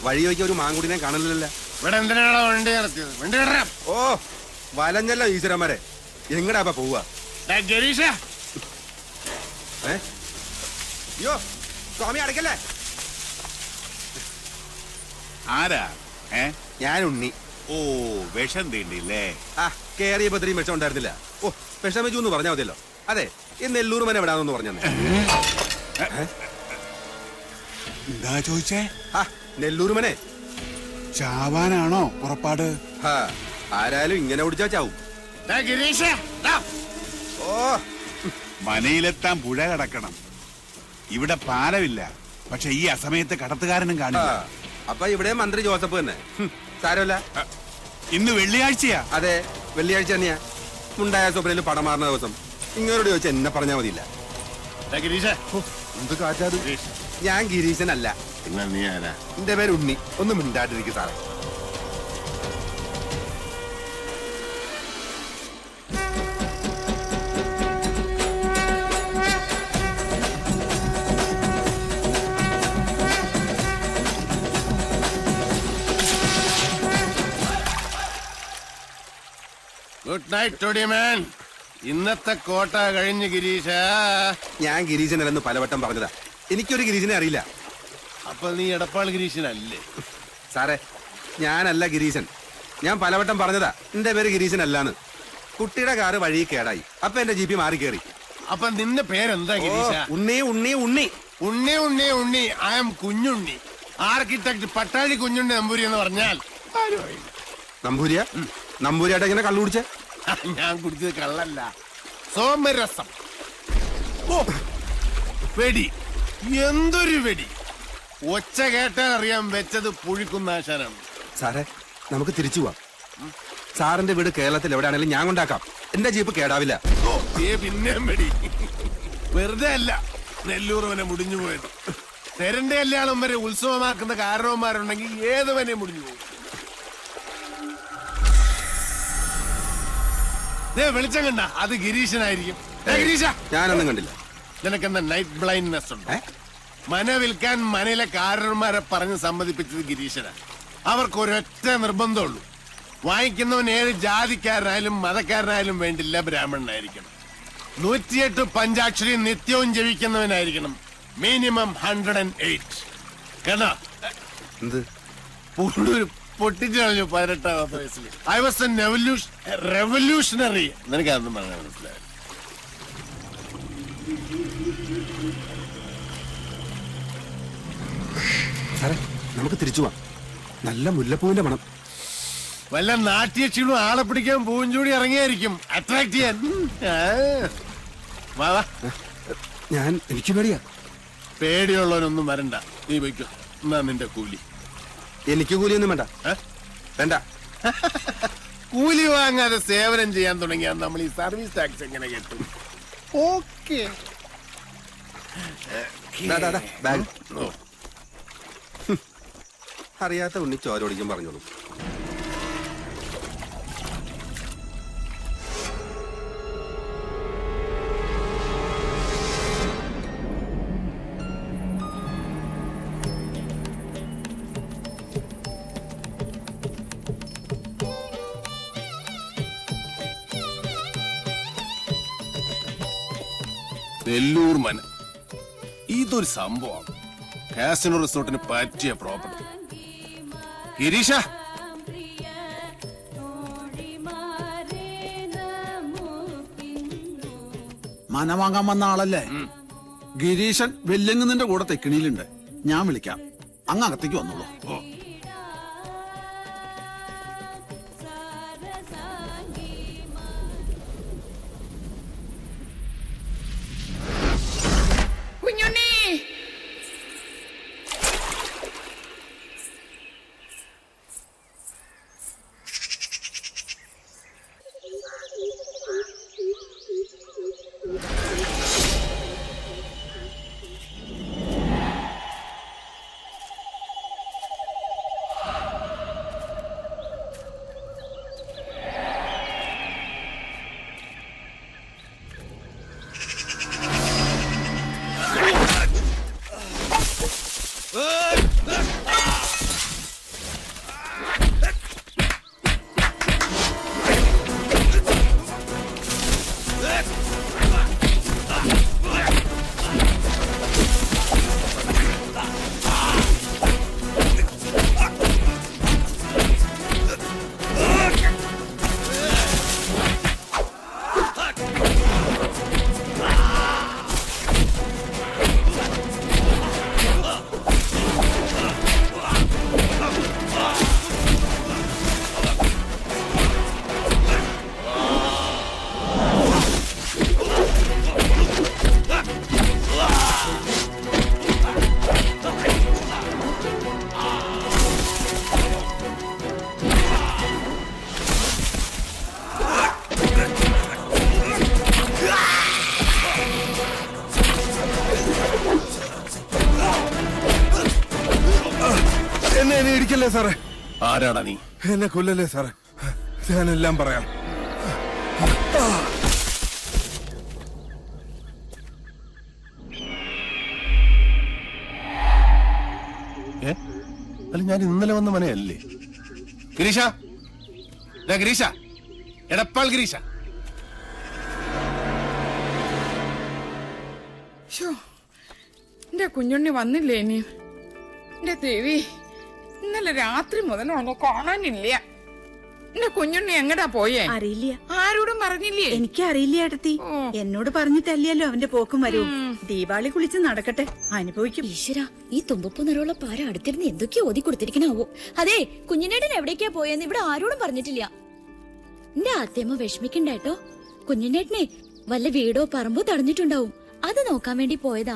വഴി നോക്കിയ ഒരു മാങ്കുടിനെ കാണലില്ലല്ലോ. ഇവിടെ എന്തിനാണോ വണ്ടി നിർത്തിയത്? വണ്ടി കയറാം. ഓ വലഞ്ഞല്ലോ ഈശ്വരന്മാരെ. എങ്ങടാ പോവാ? ഗിരീഷ, അയ്യോ സ്വാമി അടക്കല്ലേ. ആരാ? ഞാൻ ഉണ്ണി. ഓ വിഷം തീണ്ടില്ലേ? ആ കേറിയപ്പോ ഇത്രയും വിഷം ഉണ്ടായിരുന്നില്ല. ഓ വിഷം വെച്ചു എന്ന് പറഞ്ഞാൽ മതിയല്ലോ. അതെ ഈ നെല്ലൂർ മന എവിടാന്ന് പറഞ്ഞു. എന്താ ചോദിച്ചേ? ആ നെല്ലൂർ മനെ ചാവാനാണോ പുറപ്പാട്? ആരായാലും ഇങ്ങനെ ഓടിച്ചാ ചാവും. ഗിരീഷ, ഓ മനയിലെത്താൻ പുഴ കടക്കണം. ഇവിടെ പാലമില്ല. പക്ഷെ ഈ അസമയത്ത് കടത്തുകാരനും കാണില്ല. അപ്പൊ ഇവിടെ മന്ത്രി ജോസഫ് തന്നെ. സാരമല്ല. ഇന്ന് വെള്ളിയാഴ്ചയാ. അതെ വെള്ളിയാഴ്ച തന്നെയാ. മുണ്ടായ സ്വപ്നയിൽ പടം മാറുന്ന ദിവസം. ഇങ്ങനോട് ചോദിച്ചാൽ എന്നെ പറഞ്ഞാൽ മതിയില്ല. ഗിരീഷ, എന്ത് കാറ്റാത്? ഞാൻ ഗിരീശനല്ല. പിന്നെ നീ ആരാ? എന്റെ പേര് ഉണ്ണി. ഒന്നും മിണ്ടാട്ടിരിക്കും സാറേ. Good night toddy man. ഇന്നത്തെ കോട്ട കഴിഞ്ഞ് ഗിരീഷ. ഞാൻ ഗിരീശനല്ലെന്ന് പലവട്ടം പറഞ്ഞതാ. എനിക്കൊരു ഗിരീശനെ അറിയില്ല. അപ്പൊ നീ എടപ്പാൾ ഗിരീശനല്ലേ? സാറേ ഞാനല്ല ഗിരീശൻ. ഞാൻ പലവട്ടം പറഞ്ഞതാ എന്റെ പേര് ഗിരീശനല്ലാന്ന്. കുട്ടിയുടെ കാറ് വഴി കേടായി. അപ്പൊ എന്റെ ജീപ്പി മാറി കയറി. അപ്പൊ നിന്റെ പേരെന്താ ഗിരീഷ? Unni Unni Unni Unni Unni Unni. I am Kunjunni. Architect Pattazhi Kunjunni Namboori എന്ന് പറഞ്ഞാൽ നമ്പൂരിയ നമ്പൂരിയായിട്ട് എങ്ങനെ കള്ളു കുടിച്ചേ? ഞാൻ കുടിച്ചത് കള്ളല്ല, സോമരസം. ഓ വെടി, എന്തൊരു വെടി! ഒച്ച കേട്ടാൽ അറിയാൻ വെച്ചത് പുഴിക്കുന്നാശാനാണ്. സാറേ നമുക്ക് തിരിച്ചു പോവാം. സാറിന്റെ വീട് കേരളത്തിൽ എവിടെയാണെങ്കിലും ഞാൻ കൊണ്ടാക്കാം. എന്റെ ജീപ്പ് കേടാവില്ല. പിന്നെ വെടി വെറുതെ അല്ല നെല്ലൂർ വനെ മുടിഞ്ഞു പോയത്. തെരന്റെ കല്യാണം വരെ ഉത്സവമാക്കുന്ന കാരണവന്മാരുണ്ടെങ്കിൽ ഏതുവനെ മുടിഞ്ഞു പോകും. വെളിച്ചം കണ്ട അത് ഗിരീശനായിരിക്കും. ഗിരീഷ, ഞാനൊന്നും കണ്ടില്ല. നിനക്കെന്താ നൈറ്റ് ബ്ലൈൻഡ്നെസ് ഉണ്ട്? മന വിൽക്കാൻ മനയിലെ കാരണന്മാരെ പറഞ്ഞ് സമ്മതിപ്പിച്ചത് ഗിരീശനാണ്. അവർക്ക് ഒരൊറ്റ നിർബന്ധമുള്ളൂ, വാങ്ങിക്കുന്നവൻ ഏത് ജാതിക്കാരനായാലും മതക്കാരനായാലും വേണ്ടില്ല, ബ്രാഹ്മണനായിരിക്കണം. 108 പഞ്ചാക്ഷരി നിത്യവും ജപിക്കുന്നവനായിരിക്കണം. മിനിമം 108. കേട്ടോ? എന്ത് പൊട്ടിച്ചു കളഞ്ഞു 18ാമത്തെ വയസ്സിൽ. I was a revolutionary. നിനക്കതൊന്നും പറഞ്ഞാൽ മനസ്സിലായി. സാറേ നമുക്ക് തിരിച്ചു പോവാം. നല്ല മുല്ലപ്പൂവിന്റെ മണം. വല്ല നാട്യക്ഷീണും ആളെ പിടിക്കാൻ പൂവും ചൂടി ഇറങ്ങിയായിരിക്കും, അട്രാക്ട് ചെയ്യാൻ. എനിക്ക് പേടിയാ. പേടിയുള്ളവനൊന്നും വരണ്ട, നീ വയ്ക്കും. എന്നാ നിന്റെ കൂലി. എനിക്ക് കൂലിയൊന്നും വേണ്ട. വേണ്ട. കൂലി വാങ്ങാതെ സേവനം ചെയ്യാൻ തുടങ്ങിയാൽ നമ്മൾ ഈ സർവീസ് ടാക്സ് എങ്ങനെ കിട്ടും? ഓക്കെ. അറിയാത്ത ഉണ്ണി ചോരോടിക്കും പറഞ്ഞോളൂ. നെല്ലൂർ മന ഇതൊരു സംഭവമാണ്. കാസിനോ റിസോർട്ടിന് പറ്റിയ പ്രോപ്പർട്ടി. ഗിരീഷ, മന വാങ്ങാൻ വന്ന ആളല്ലേ? ഗിരീശൻ വെല്ലുങ്ങുന്നതിന്റെ കൂടെ തെക്കിണിയിലുണ്ട്. ഞാൻ വിളിക്കാം, അങ്ങ് അകത്തേക്ക് വന്നോളൂ. എന്നെ ഇടിക്കല്ലേ സാറേ. ആരാടാ നീ? എന്നെ കൊല്ലല്ലേ സാറേ, ഞാനെല്ലാം പറയാം. അല്ല ഞാൻ ഇന്നലെ വന്ന മനയല്ലേ? ഗിരീഷ, ഗിരീഷ, എടപ്പാൾ ഗിരീഷ. എന്റെ കുഞ്ഞുണ്ണി വന്നില്ലേ ഇനി? എന്റെ ദേവി, ഇന്നലെ രാത്രി മുതൽ അവനെ കാണാനില്ല. എന്റെ കുഞ്ഞുണ്ണി എങ്ങടാ പോയേ? അറിയില്ല. ആരോടും പറഞ്ഞില്ലേ? എനിക്കറിയില്ല ഏട്ടത്തി. എന്നോട് പറഞ്ഞിട്ടല്ലല്ലോ അവന്റെ പോക്കും വരവും. ദീപാവലി കുളിച്ച് നടക്കട്ടെ, അനുഭവിക്കും. ഈശ്വര, ഈ തുമ്പപ്പൂ നിറമുള്ള പാര അടുത്തിരുന്ന് എന്തൊക്കെയോ ഓതി കൊടുത്തിരിക്കണാവോ. അതെ, കുഞ്ഞിനേട്ടൻ എവിടേക്കാ പോയെന്ന് ഇവിടെ ആരോടും പറഞ്ഞിട്ടില്ല. എന്റെ ആദ്യമ്മ വിഷമിക്കണ്ടേട്ടോ. കുഞ്ഞിനേട്ടനെ വല്ല വീടോ പറമ്പോ തടഞ്ഞിട്ടുണ്ടാവും, അത് നോക്കാൻ വേണ്ടി പോയതാ.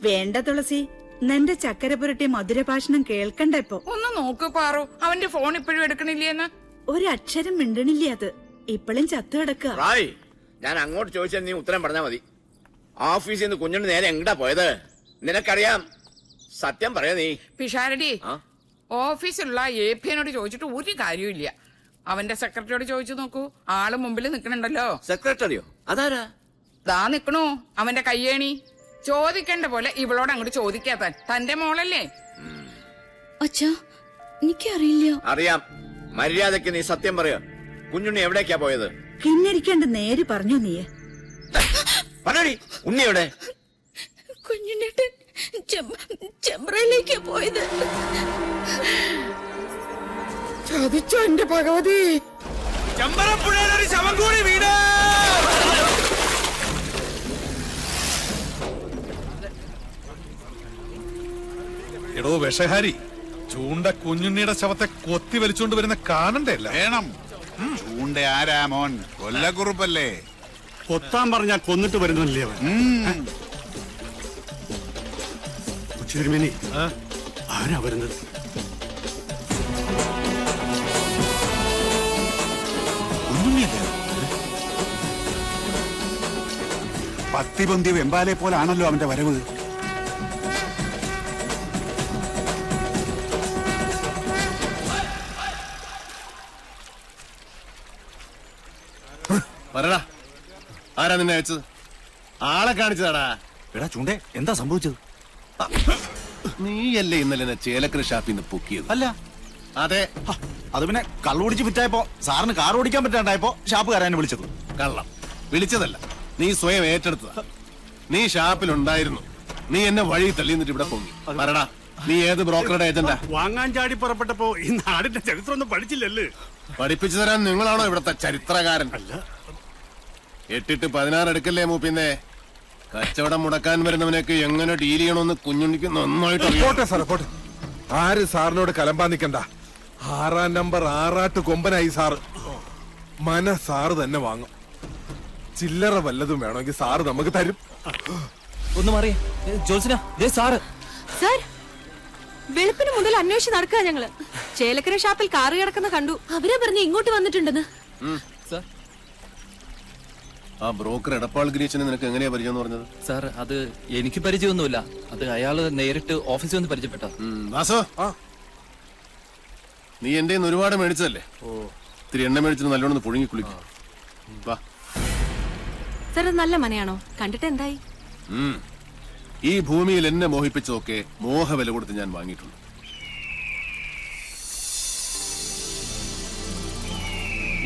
വേണ്ട തുളസി, നിന്റെ ചക്കര പുരട്ടി മധുരഭാഷണം കേൾക്കണ്ട ഇപ്പൊ. ഒന്ന് നോക്ക് പാറു, അവന്റെ ഫോൺ ഇപ്പോഴും എടുക്കണില്ലേന്ന്. ഒരക്ഷരം മിണ്ടണില്ല. അത് ഇപ്പോഴും ചത്തു കിടക്കുക. റായ്, ഞാൻ അങ്ങോട്ട് ചോദിച്ചാൽ നീ ഉത്തരം പറഞ്ഞാ മതി. ഓഫീസിൽ നിന്ന് കുഞ്ഞുണ്ണി നേരെ എങ്ങടാ പോയത്? നിനക്കറിയാം, സത്യം പറയാ നീ. പിഷാരടി, ഓഫീസിലുള്ള APനോട് ചോദിച്ചിട്ട് ഒരു കാര്യമില്ല. അവന്റെ സെക്രട്ടറിയോട് ചോദിച്ചു നോക്കൂ, ആള് മുമ്പിൽ നിക്കണുണ്ടല്ലോ. സെക്രട്ടറിയോ? അതാരാ? ദാ നിക്കണു അവന്റെ കയ്യേണി. ചോദിക്കേണ്ട പോലെ ഇവളോട് അങ്ങോട്ട് ചോദിക്കാത്താൻ. തന്റെ മോളല്ലേ? അച്ഛാ, എനിക്കറിയില്ല. അറിയാം. മര്യാദക്ക് നീ സത്യം പറയോ. കുഞ്ഞുണ്ണി എവിടേക്കാ പോയത്? കിന്നരിക്കാണ്ട് നേര് പറഞ്ഞു നീ. പറയടി, ഉണ്ണി എവിടെ? കുഞ്ഞിനേട്ടൻ ചെമ്പ്രയിലേക്കാ പോയത്. ചതിച്ചോ എന്റെ ഭഗവതി. ചെമ്പറപ്പുഴയിലൊരു ശവം കൂടി വീട്. എടോ വിഷഹാരി, ചൂണ്ട കുഞ്ഞുണ്ണിയുടെ ശവത്തെ കൊത്തി വലിച്ചുകൊണ്ട് വരുന്ന കാണണ്ടേ? വേണം. ചൂണ്ട ആരാ മോൻ? കൊല്ലക്കുറുപ്പല്ലേ? കൊത്താൻ പറഞ്ഞാൽ കൊന്നിട്ട് വരുന്നില്ലേ അവൻ? തിരുമേനി, ആരാ വരുന്നത്? പത്തിപൊന്തിയ വെമ്പാലെ പോലാണല്ലോ അവന്റെ വരവ്. പറടാ, ആരാ നിന്നെ അയച്ചത്? ആളെ കാണിച്ചതാടാ. എടാ ചൂണ്ടേ, എന്താ സംഭവിച്ചത്? നീയല്ലേ ഇന്നലെ എന്നെ ചേലക്കര ഷാപ്പിൽ നിന്ന് പൊക്കിയത്? അല്ല. അതെ. അത് പിന്നെ കള്ളുപിടിച്ച് വിറ്റായപ്പോ സാറിന് കാർ ഓടിക്കാൻ പറ്റാണ്ടായപ്പോ ഷാപ്പുകാരനെ വിളിച്ചത്. കള്ളം വിളിച്ചതല്ല, നീ സ്വയം ഏറ്റെടുത്തതാ. നീ ഷാപ്പിലുണ്ടായിരുന്നു. നീ എന്നെ വഴി തള്ളി എന്നിട്ട് ഇവിടെ പൊങ്ങി. പറടാ, നീ ഏത് ബ്രോക്കറുടെ ഏജന്റാ? വാങ്ങാൻ ചാടി പുറപ്പെട്ടപ്പോ ഈ നാടിന്റെ ചരിത്രം ഒന്നും പഠിച്ചില്ലല്ലേ? പഠിപ്പിച്ചു തരാൻ നിങ്ങളാണോ ഇവിടത്തെ ചരിത്രകാരൻ? അല്ല. 8-16 എടുക്കല്ലേ മൂപ്പിന്നെ. കച്ചവടം മുടക്കാൻ വരുന്നവനൊക്കെ എങ്ങനെ ഡീൽ ചെയ്യണമെന്ന് കുഞ്ഞുണ്ണിക്ക് നന്നായിട്ട് അറിയാം. പോട്ടെ സാറേ, പോട്ടെ. ആര് സാറിനോട് കലമ്പാൻ നിക്കണ്ട. 6-ാം നമ്പർ ആറാട്ട് കൊമ്പനായി സാറ്. സാറ് തന്നെ വാങ്ങും. ചില്ലറ വല്ലതും വേണമെങ്കിൽ സാറ് നമുക്ക് തരും. ഒന്ന് മാറിയേ ജോത്സന, സാറ്. സാർ, വെളുപ്പിന് മുതൽ അന്വേഷിച്ച് നടക്കുക ഞങ്ങള്. ചേലക്കര ഷാപ്പിൽ കാറ് കിടക്കുന്ന കണ്ടു. അവരാ പറഞ്ഞ ഇങ്ങോട്ട് വന്നിട്ടുണ്ടെന്ന്. ആ ബ്രോക്കർ എടപ്പാൾ ഗിരീശനെ നിനക്ക് എങ്ങനെയാ പരിചയം പറഞ്ഞത്? സാർ, അത് എനിക്ക് പരിചയമൊന്നുമില്ല. അത് അയാള് നേരിട്ട് ഓഫീസിൽ വന്ന് പരിചയപ്പെട്ട. വാസോ, നീ എന്റെ ഒരുപാട് മേടിച്ചതല്ലേ? ഇത്തിരി എണ്ണ മേടിച്ചിട്ട് നല്ലോണം പുഴുങ്ങി കുളിക്കും. വാ. സാർ, നല്ല മനയാണോ? കണ്ടിട്ട് എന്തായി? ഈ ഭൂമിയിൽ എന്നെ മോഹിപ്പിച്ചതൊക്കെ മോഹവില കൊടുത്ത് ഞാൻ വാങ്ങിയിട്ടുണ്ട്.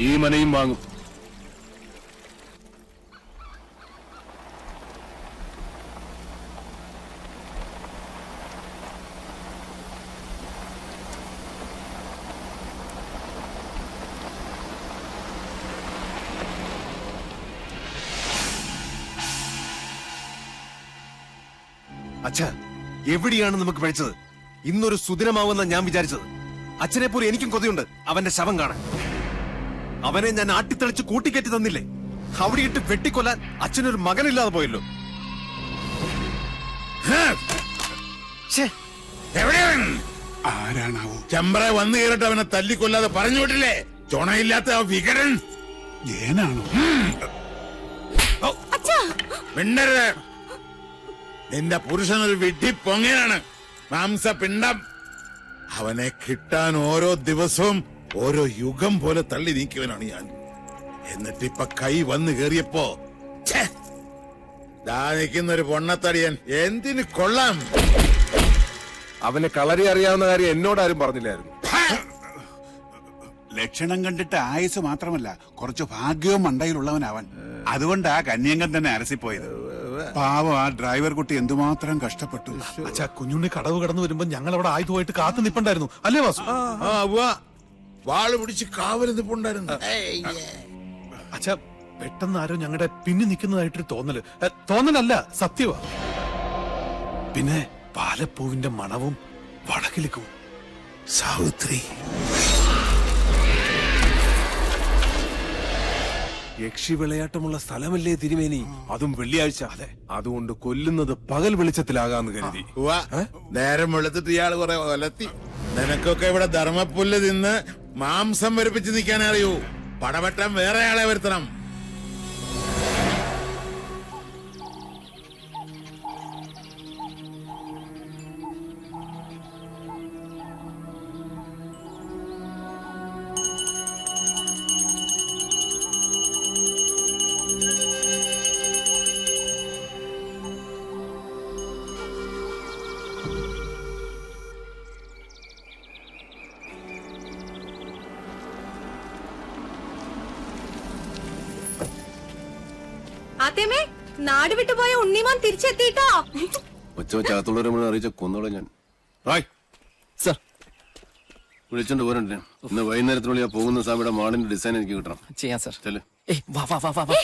ഈ മനയും വാങ്ങും. അച്ഛാ, എവിടെയാണ് നമുക്ക് പഴിച്ചത്? ഇന്നൊരു സുദിനമാവുന്ന ഞാൻ വിചാരിച്ചത്. അച്ഛനെ പോലെ എനിക്കും കൊതിയുണ്ട് അവന്റെ ശവം കാണാൻ. അവനെ ഞാൻ ആട്ടിത്തെളിച്ച് കൂട്ടിക്കയറ്റി തന്നില്ലേ? അവിടെ ഇട്ട് വെട്ടിക്കൊല്ലാൻ അച്ഛനൊരു മകനില്ലാതെ പോയല്ലോ. ആരാണാവോ? ചെമ്പ്ര വന്നു കയറിട്ട് അവനെ തല്ലിക്കൊല്ലാതെ പറഞ്ഞു വിട്ടില്ലേ? ചുണയില്ലാത്ത ആ വികടൻ ഏനാണോ? മിണ്ടരുത്. നിന്റെ പുരുഷനൊരു വിഡ്ഢി പൊങ്ങയാണ്, മാംസപിണ്ഡം. അവനെ കിട്ടാൻ ഓരോ ദിവസവും ഓരോ യുഗം പോലെ തള്ളി നീക്കിയവനാണ് ഞാൻ. എന്നിട്ടിപ്പൊ കൈ വന്നു കേറിയപ്പോ ദാ നിൽക്കുന്നൊരു പൊണ്ണത്തടിയൻ എന്തിന് കൊള്ളാം. അവന് കളരി അറിയാവുന്ന കാര്യം എന്നോടാരും പറഞ്ഞില്ലായിരുന്നു. ലക്ഷണം കണ്ടിട്ട് ആയുസ് മാത്രമല്ല, കുറച്ച് ഭാഗ്യവും മണ്ടയിലുള്ളവനവൻ. അതുകൊണ്ടാ കന്യങ്കൻ തന്നെ അരസിപ്പോയത്. പാവം ആ ഡ്രൈവർ കുട്ടി എന്തുമാത്രം കഷ്ടപ്പെട്ടു. അച്ഛാ, കുഞ്ഞുണ്ണി കടവ് കടന്നു വരുമ്പോ ഞങ്ങൾ അവിടെ ആയുധമായിട്ട് കാത്തു നിപ്പുണ്ടായിരുന്നു, അല്ലേ വാസു? വാള് പിടിച്ച് കാവല് നിപ്പുണ്ടായിരുന്നു. അച്ഛാ, പെട്ടെന്ന് ആരോ ഞങ്ങളുടെ പിന്നി നിൽക്കുന്നതായിട്ടൊരു തോന്നല്. തോന്നലല്ല, സത്യവാ. പിന്നെ പാലപ്പൂവിന്റെ മണവും വടക്കിലിക്കും. സാവിത്രി, യക്ഷി വിളയാട്ടമുള്ള സ്ഥലമല്ലേ തിരുമേനി? അതും വെള്ളിയാഴ്ച. അതെ, അതുകൊണ്ട് കൊല്ലുന്നത് പകൽ വെളിച്ചത്തിലാകാന്ന് കരുതി. നേരം വെളുത്തിട്ട് ഇയാള് കുറെ ഒലത്തി. നിനക്കൊക്കെ ഇവിടെ ധർമ്മപ്പുല്ല് തിന്ന് മാംസം വരിപ്പിച്ച് നിൽക്കാൻ അറിയൂ. പടവട്ടം വേറെ ആളെ വരുത്തണം. ആദ്യമേ നാട് വിട്ടുപോയ ഉണ്ണിമാൻ തിരിച്ചെത്തിട്ടോ. ഒച്ചവച്ചകത്തുള്ളവരെ മുഴുവൻ അറിയിച്ച കൊന്നോളെ ഞാൻ. സർ, വിളിച്ചോണ്ട് പോരണ്ടേ? ഇന്ന് വൈകുന്നേരത്തിനുള്ളിൽ പോകുന്ന സ്വാമിയുടെ മാളിന്റെ ഡിസൈൻ എനിക്ക് കിട്ടണം. ചെയ്യാം സർ. ചെല്ല്. വാ വാ വാ വാ.